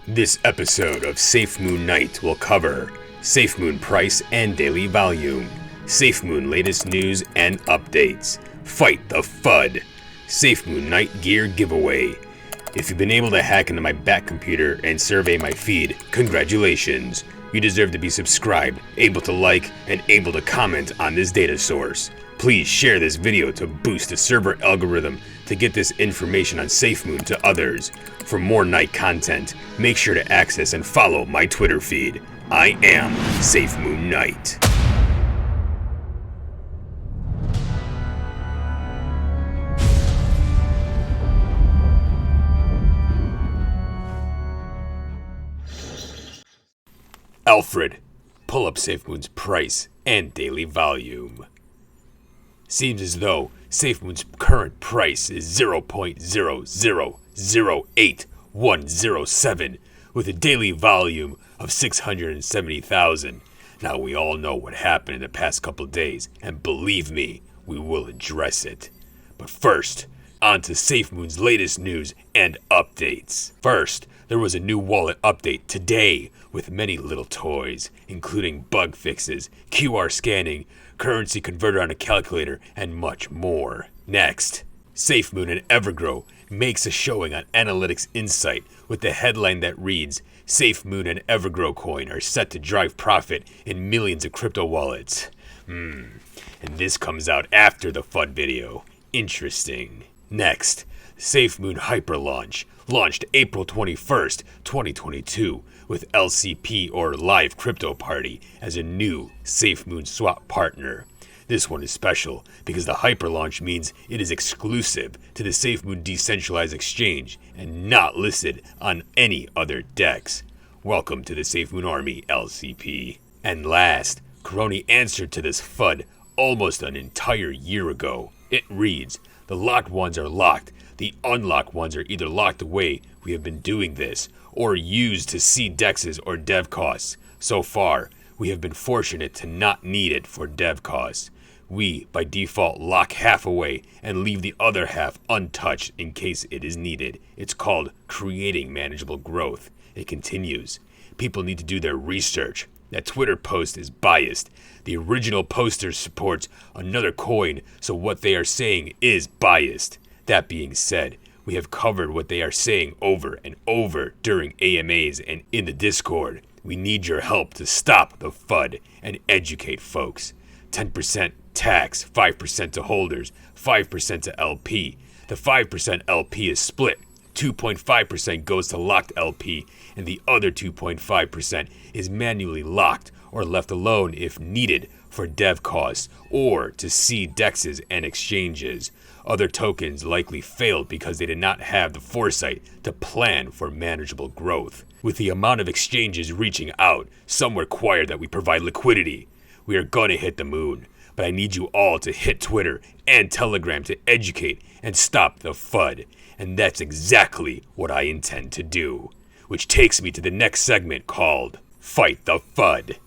This episode of Safemoon Knight will cover Safemoon price and daily volume, Safemoon latest news and updates, Fight the FUD, Safemoon Knight gear giveaway. If you've been able to hack into my back computer and survey my feed, congratulations. You deserve to be subscribed, able to like, and able to comment on this data source. Please share this video to boost the server algorithm to get this information on Safemoon to others. For more Knight content, make sure to access and follow my Twitter feed. I am Safemoon Knight. Alfred, pull up Safemoon's price and daily volume. Seems as though Safemoon's current price is 0.0008107 with a daily volume of 670,000. Now we all know what happened in the past couple days, and believe me, we will address it. But first, on to Safemoon's latest news and updates. First, there was a new wallet update today with many little toys, including bug fixes, QR scanning, currency converter on a calculator, and much more. Next, Safemoon and Evergrow makes a showing on Analytics Insight with the headline that reads, Safemoon and Evergrow coin are set to drive profit in millions of crypto wallets. And this comes out after the FUD video. Interesting. Next, Safemoon Hyper Launch, launched April 21st, 2022, with LCP or Live Crypto Party as a new Safemoon swap partner. This one is special because the Hyper Launch means it is exclusive to the Safemoon decentralized exchange and not listed on any other DEX. Welcome to the Safemoon Army, LCP. And last, Coroni answered to this FUD almost an entire year ago. It reads, the locked ones are locked. The unlocked ones are either locked away, we have been doing this, or used to seed dexes or dev costs. So far, we have been fortunate to not need it for dev costs. We, by default, lock half away and leave the other half untouched in case it is needed. It's called creating manageable growth. It continues. People need to do their research. That Twitter post is biased. The original poster supports another coin, so what they are saying is biased. That being said, we have covered what they are saying over and over during AMAs and in the Discord. We need your help to stop the FUD and educate folks. 10% tax, 5% to holders, 5% to LP. The 5% LP is split. 2.5% goes to locked LP, and the other 2.5% is manually locked or left alone if needed for dev costs or to seed dexes and exchanges. Other tokens likely failed because they did not have the foresight to plan for manageable growth. With the amount of exchanges reaching out, some require that we provide liquidity. We are gonna hit the moon, but I need you all to hit Twitter and Telegram to educate and stop the FUD. And that's exactly what I intend to do. Which takes me to the next segment called Fight the FUD.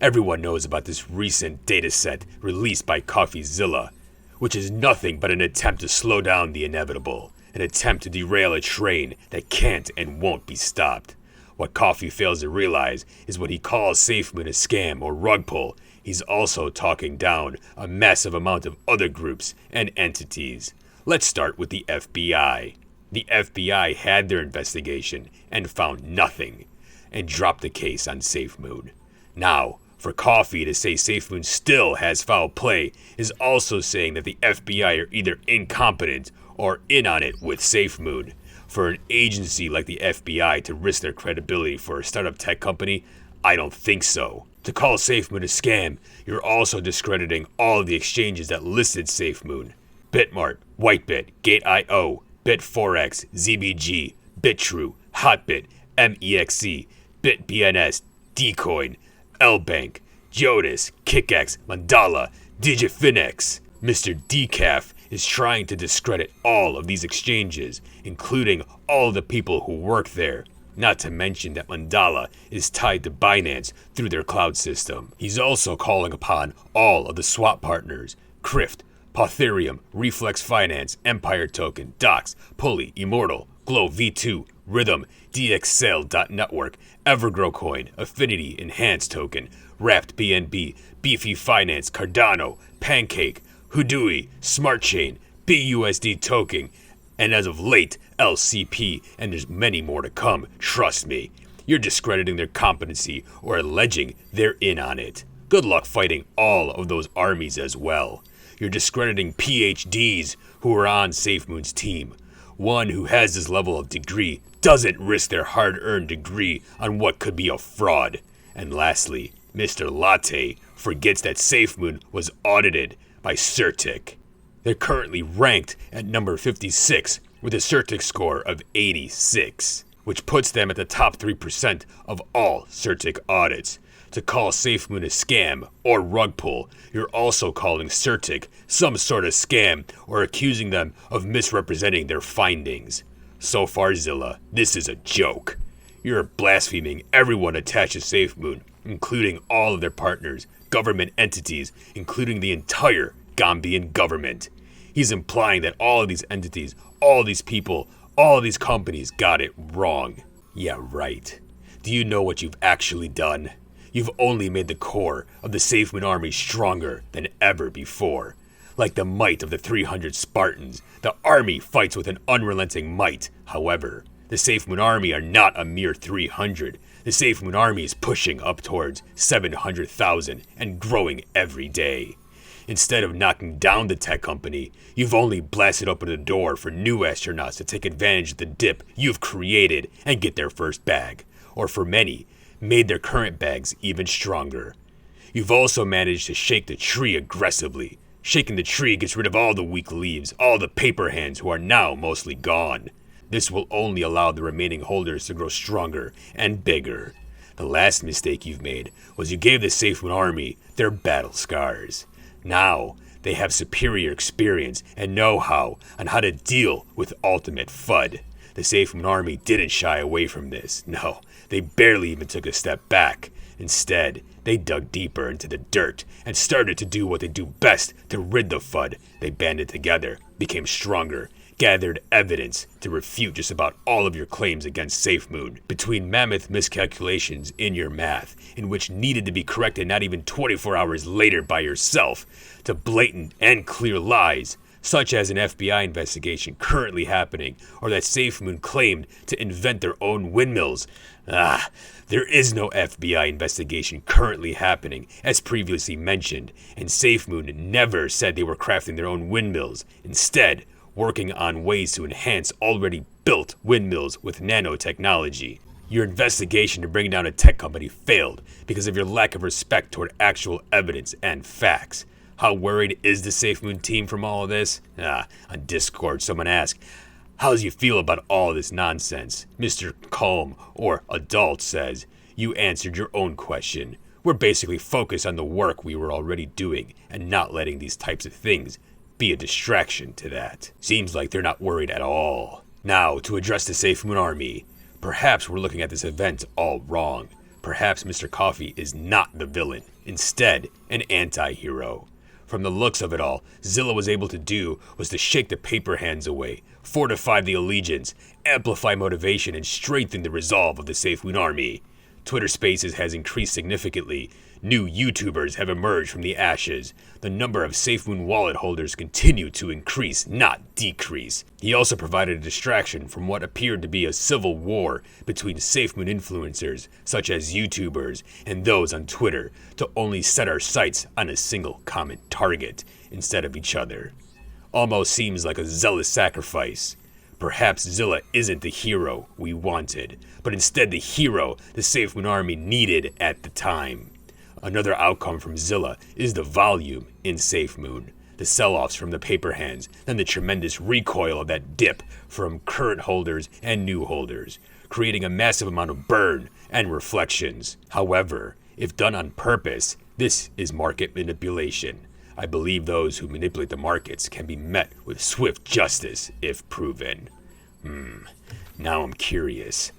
Everyone knows about this recent dataset released by COFFEEZILLA, which is nothing but an attempt to slow down the inevitable, an attempt to derail a train that can't and won't be stopped. What Coffee fails to realize is what he calls Safemoon a scam or rug pull. He's also talking down a massive amount of other groups and entities. Let's start with the FBI. The FBI had their investigation and found nothing, and dropped the case on Safemoon. Now, for Coffee to say Safemoon still has foul play is also saying that the FBI are either incompetent or in on it with Safemoon. For an agency like the FBI to risk their credibility for a startup tech company, I don't think so. To call Safemoon a scam, you're also discrediting all of the exchanges that listed Safemoon. Bitmart, Whitebit, Gate.io, Bit4x, ZBG, BitTrue, Hotbit, MEXC, BitBNS, Dcoin, Lbank, Jodis, KickX, Mandala, Digifinex. Mr. Decaf is trying to discredit all of these exchanges, including all of the people who work there. Not to mention that Mandala is tied to Binance through their cloud system. He's also calling upon all of the swap partners, Crift, Potherium, Reflex Finance, Empire Token, Docs, Pulley, Immortal, Glow V2, Rhythm, DXL.network, Evergrow Coin, Affinity, Enhanced Token, Wrapped BNB, Beefy Finance, Cardano, Pancake, Houdui, Smart Chain, BUSD Token, and as of late, LCP, and there's many more to come, trust me. You're discrediting their competency or alleging they're in on it. Good luck fighting all of those armies as well. You're discrediting PhDs who are on Safemoon's team. One who has this level of degree doesn't risk their hard-earned degree on what could be a fraud. And lastly, Mr. Latte forgets that Safemoon was audited by Certic. They're currently ranked at number 56 with a Certic score of 86, which puts them at the top 3% of all Certic audits. To call Safemoon a scam or rug pull, you're also calling Certic some sort of scam or accusing them of misrepresenting their findings. So far, Zilla, this is a joke. You're blaspheming everyone attached to Safemoon, including all of their partners, government entities, including the entire Gambian government. He's implying that all of these entities, all these people, all of these companies got it wrong. Yeah, right. Do you know what you've actually done? You've only made the core of the Safemoon army stronger than ever before. Like the might of the 300 Spartans, the army fights with an unrelenting might. However, the Safemoon army are not a mere 300. The Safemoon army is pushing up towards 700,000 and growing every day. Instead of knocking down the tech company, you've only blasted open the door for new astronauts to take advantage of the dip you've created and get their first bag. Or for many, made their current bags even stronger. You've also managed to shake the tree aggressively. Shaking the tree gets rid of all the weak leaves, all the paper hands who are now mostly gone. This will only allow the remaining holders to grow stronger and bigger. The last mistake you've made was you gave the Safemoon army their battle scars. Now, they have superior experience and know-how on how to deal with ultimate FUD. The Safemoon army didn't shy away from this. No, they barely even took a step back. Instead, they dug deeper into the dirt and started to do what they do best to rid the FUD. They banded together, became stronger, gathered evidence to refute just about all of your claims against Safemoon. Between mammoth miscalculations in your math, in which needed to be corrected not even 24 hours later by yourself, to blatant and clear lies, such as an FBI investigation currently happening, or that Safemoon claimed to invent their own windmills. There is no FBI investigation currently happening, as previously mentioned, and Safemoon never said they were crafting their own windmills. Instead, working on ways to enhance already built windmills with nanotechnology. Your investigation to bring down a tech company failed because of your lack of respect toward actual evidence and facts. How worried is the Safemoon team from all of this? On Discord, someone asked, how do you feel about all this nonsense? Mr. Calm, or Adult, says, you answered your own question. We're basically focused on the work we were already doing and not letting these types of things be a distraction to that. Seems like they're not worried at all. Now, to address the Safemoon army, perhaps we're looking at this event all wrong. Perhaps Mr. Coffee is not the villain, instead an anti-hero. From the looks of it all, Zilla was able to do was to shake the paper hands away, fortify the allegiance, amplify motivation, and strengthen the resolve of the Safemoon army. Twitter Spaces has increased significantly. New YouTubers have emerged from the ashes. The number of Safemoon wallet holders continue to increase, not decrease. He also provided a distraction from what appeared to be a civil war between Safemoon influencers, such as YouTubers, and those on Twitter, to only set our sights on a single common target instead of each other. Almost seems like a zealous sacrifice. Perhaps Zilla isn't the hero we wanted, but instead the hero the Safemoon army needed at the time. Another outcome from Zilla is the volume in Safemoon, the sell-offs from the paper hands, and the tremendous recoil of that dip from current holders and new holders, creating a massive amount of burn and reflections. However, if done on purpose, this is market manipulation. I believe those who manipulate the markets can be met with swift justice if proven. Now I'm curious.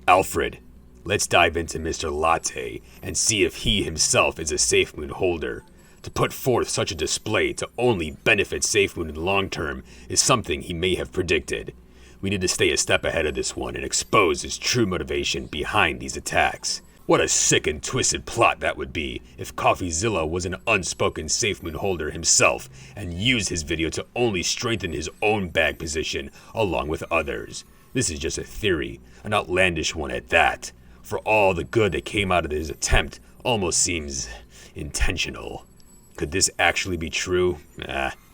Alfred, let's dive into Mr. Latte and see if he himself is a Safemoon holder. To put forth such a display to only benefit Safemoon in the long term is something he may have predicted. We need to stay a step ahead of this one and expose his true motivation behind these attacks. What a sick and twisted plot that would be if COFFEEZILLA was an unspoken Safemoon holder himself and used his video to only strengthen his own bag position along with others. This is just a theory, an outlandish one at that. For all the good that came out of his attempt almost seems intentional. Could this actually be true?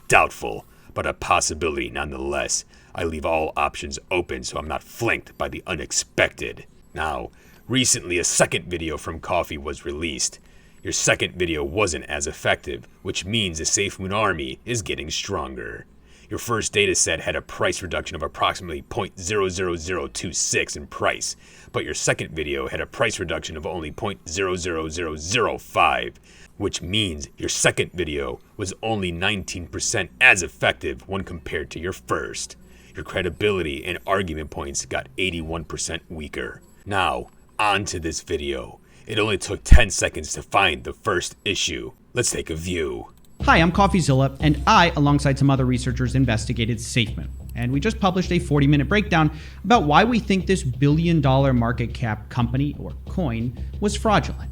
Doubtful, but a possibility nonetheless. I leave all options open so I'm not flanked by the unexpected. Now, recently a second video from Coffee was released. Your second video wasn't as effective, which means the Safemoon army is getting stronger. Your first dataset had a price reduction of approximately 0.00026 in price, but your second video had a price reduction of only 0.00005, which means your second video was only 19% as effective when compared to your first. Your credibility and argument points got 81% weaker. Now, on to this video. It only took 10 seconds to find the first issue. Let's take a view. Hi, I'm COFFEEZILLA, and I, alongside some other researchers, investigated Safemoon. And we just published a 40-minute breakdown about why we think this billion-dollar market cap company, or coin, was fraudulent.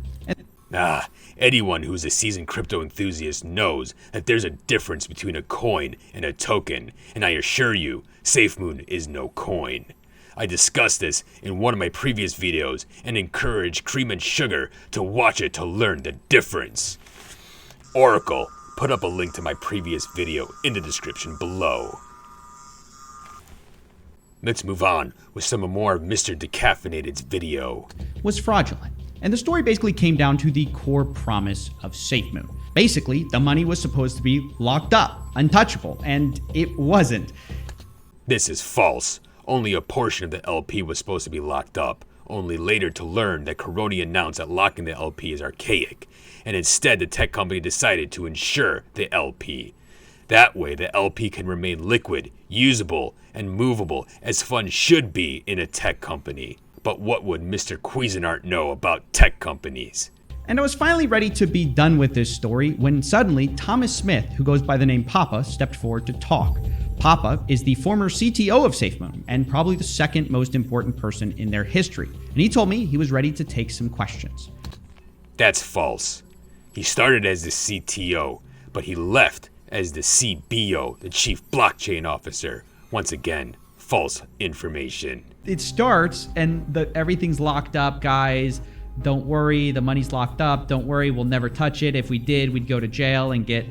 Anyone who's a seasoned crypto enthusiast knows that there's a difference between a coin and a token, and I assure you, Safemoon is no coin. I discussed this in one of my previous videos and encourage Cream and Sugar to watch it to learn the difference. Oracle put up a link to my previous video in the description below. Let's move on with some more of Mr. Decaffeinated's video. Was fraudulent. And the story basically came down to the core promise of Safemoon. Basically, the money was supposed to be locked up, untouchable, and it wasn't. This is false. Only a portion of the LP was supposed to be locked up, only later to learn that Coroni announced that locking the LP is archaic, and instead the tech company decided to insure the LP. That way the LP can remain liquid, usable, and movable as funds should be in a tech company. But what would Mr. Cuisinart know about tech companies? And I was finally ready to be done with this story when suddenly Thomas Smith, who goes by the name Papa, stepped forward to talk. Papa is the former CTO of Safemoon and probably the second most important person in their history. And he told me he was ready to take some questions. That's false. He started as the CTO, but he left as the CBO, the Chief Blockchain Officer. Once again, false information. It starts and everything's locked up, guys. Don't worry, the money's locked up. Don't worry, we'll never touch it. If we did, we'd go to jail and get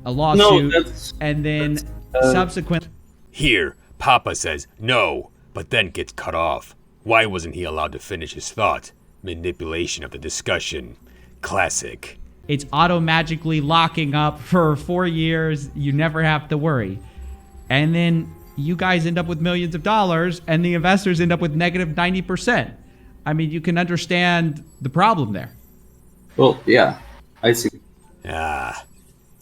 a lawsuit. And then subsequently... Here, Papa says no, but then gets cut off. Why wasn't he allowed to finish his thought? Manipulation of the discussion. Classic. It's auto-magically locking up for 4 years. You never have to worry. And then you guys end up with millions of dollars, and the investors end up with negative 90%. I mean, you can understand the problem there. Well, yeah, I see.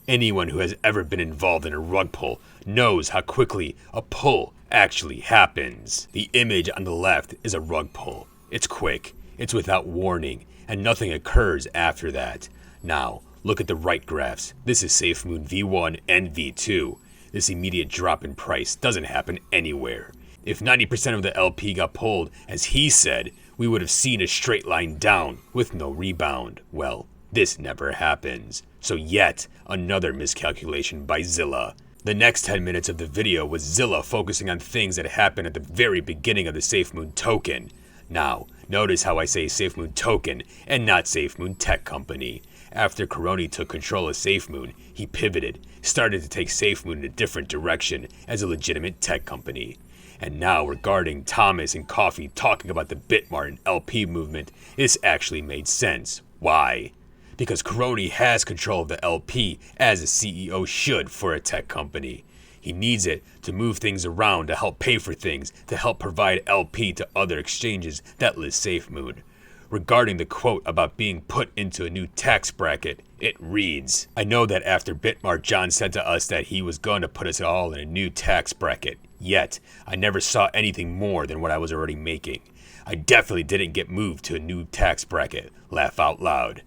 Anyone who has ever been involved in a rug pull knows how quickly a pull actually happens. The image on the left is a rug pull. It's quick, it's without warning, and nothing occurs after that. Now, look at the right graphs. This is Safemoon V1 and V2. This immediate drop in price doesn't happen anywhere. If 90% of the LP got pulled, as he said, we would have seen a straight line down with no rebound. Well, this never happens. So yet another miscalculation by Zilla. The next 10 minutes of the video was Zilla focusing on things that happened at the very beginning of the Safemoon token. Now, notice how I say Safemoon token and not Safemoon Tech Company. After Coroni took control of Safemoon, he pivoted, started to take Safemoon in a different direction as a legitimate tech company. And now regarding Thomas and Coffee talking about the Bitmart and LP movement, this actually made sense. Why? Because Coroni has control of the LP as a CEO should for a tech company. He needs it to move things around, to help pay for things, to help provide LP to other exchanges that list Safemoon. Regarding the quote about being put into a new tax bracket, it reads, I know that after Bitmart, John said to us that he was going to put us all in a new tax bracket. Yet, I never saw anything more than what I was already making. I definitely didn't get moved to a new tax bracket. Laugh out loud.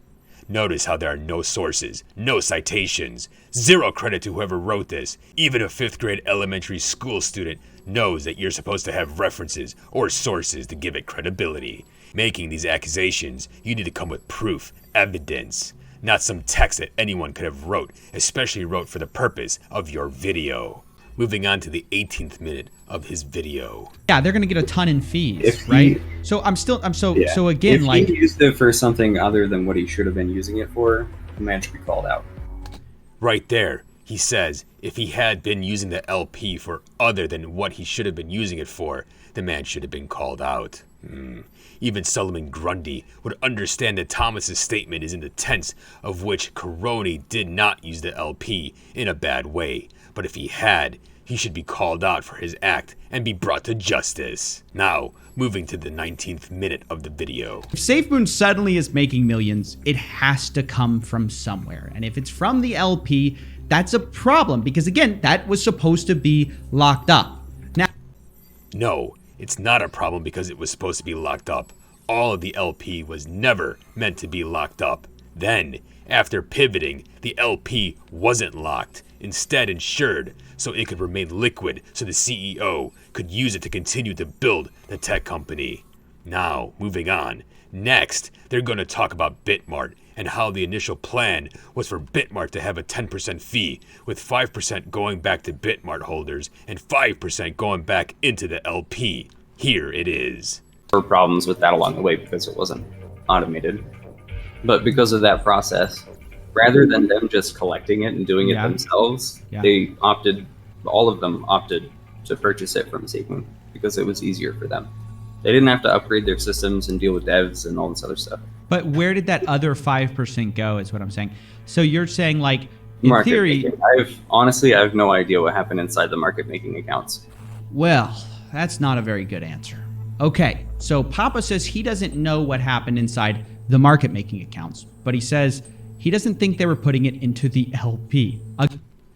Notice how there are no sources, no citations, zero credit to whoever wrote this. Even a 5th grade elementary school student knows that you're supposed to have references or sources to give it credibility. Making these accusations, you need to come with proof, evidence, not some text that anyone could have wrote, especially wrote for the purpose of your video. Moving on to the 18th minute of his video. Yeah, they're gonna get a ton in fees, If he- right? So so again, if like, he used it for something other than what he should have been using it for, the man should be called out. Right there, he says if he had been using the LP for other than what he should have been using it for, the man should have been called out. Even Solomon Grundy would understand that Thomas's statement is in the tense of which Caroni did not use the LP in a bad way, but if he had, he should be called out for his act and be brought to justice. Now, moving to the 19th minute of the video. if Safemoon suddenly is making millions, it has to come from somewhere. And if it's from the LP, that's a problem because, again, that was supposed to be locked up. Now, No, it's not a problem because it was supposed to be locked up. All of the LP was never meant to be locked up. Then, after pivoting, the LP wasn't locked, instead insured, so it could remain liquid so the CEO could use it to continue to build the tech company. Now, moving on. Next, they're going to talk about Bitmart and how the initial plan was for Bitmart to have a 10% fee, with 5% going back to Bitmart holders and 5% going back into the LP. Here it is. There were problems with that along the way because it wasn't automated. But because of that process, rather than them just collecting it and doing it themselves, all of them opted to purchase it from Safemoon because it was easier for them. They didn't have to upgrade their systems and deal with devs and all this other stuff. but where did that other 5% go is what I'm saying. So you're saying, like, in Market theory, making. I have no idea what happened inside the market making accounts. well, that's not a very good answer. Okay, so Papa says he doesn't know what happened inside the market making accounts, but he says he doesn't think they were putting it into the LP.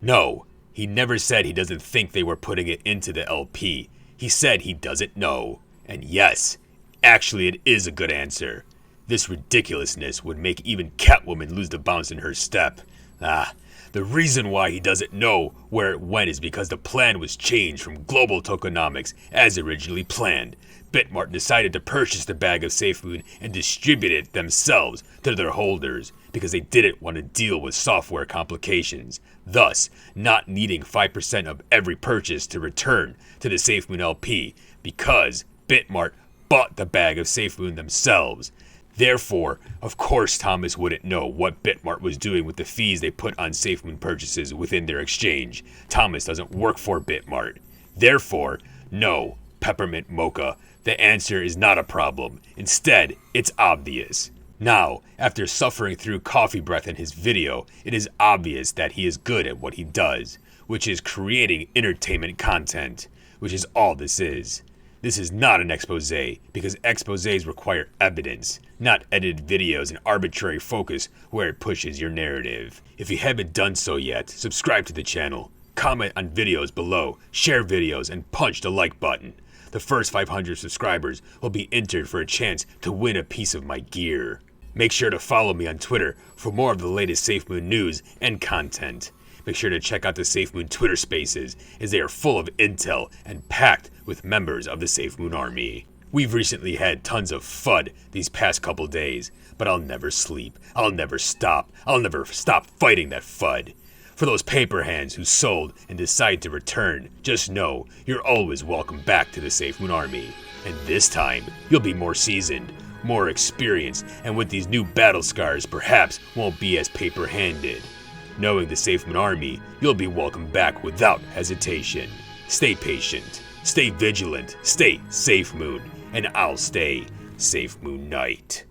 No, he never said he doesn't think they were putting it into the LP. He said he doesn't know. And yes, actually it is a good answer. This ridiculousness would make even Catwoman lose the bounce in her step. The reason why he doesn't know where it went is because the plan was changed from global tokenomics as originally planned. Bitmart decided to purchase the bag of Safemoon and distribute it themselves to their holders because they didn't want to deal with software complications, thus not needing 5% of every purchase to return to the Safemoon LP because Bitmart bought the bag of Safemoon themselves. Therefore, of course Thomas wouldn't know what Bitmart was doing with the fees they put on Safemoon purchases within their exchange. Thomas doesn't work for Bitmart. Therefore, no, Peppermint Mocha, the answer is not a problem. Instead, it's obvious. Now, after suffering through coffee breath in his video, it is obvious that he is good at what he does, which is creating entertainment content, which is all this is. This is not an expose, because exposés require evidence, not edited videos and arbitrary focus where it pushes your narrative. If you haven't done so yet, subscribe to the channel, comment on videos below, share videos, and punch the like button. The first 500 subscribers will be entered for a chance to win a piece of my gear. Make sure to follow me on Twitter for more of the latest Safemoon news and content. Make sure to check out the Safemoon Twitter spaces, as they are full of intel and packed with members of the Safemoon army. We've recently had tons of FUD these past couple days, but I'll never sleep. I'll never stop fighting that FUD. For those paper hands who sold and decide to return, just know you're always welcome back to the Safemoon army. And this time, you'll be more seasoned, more experienced, and with these new battle scars perhaps won't be as paper-handed. Knowing the Safemoon army, you'll be welcomed back without hesitation. Stay patient, stay vigilant, stay Safemoon, and I'll stay Safemoon Knight.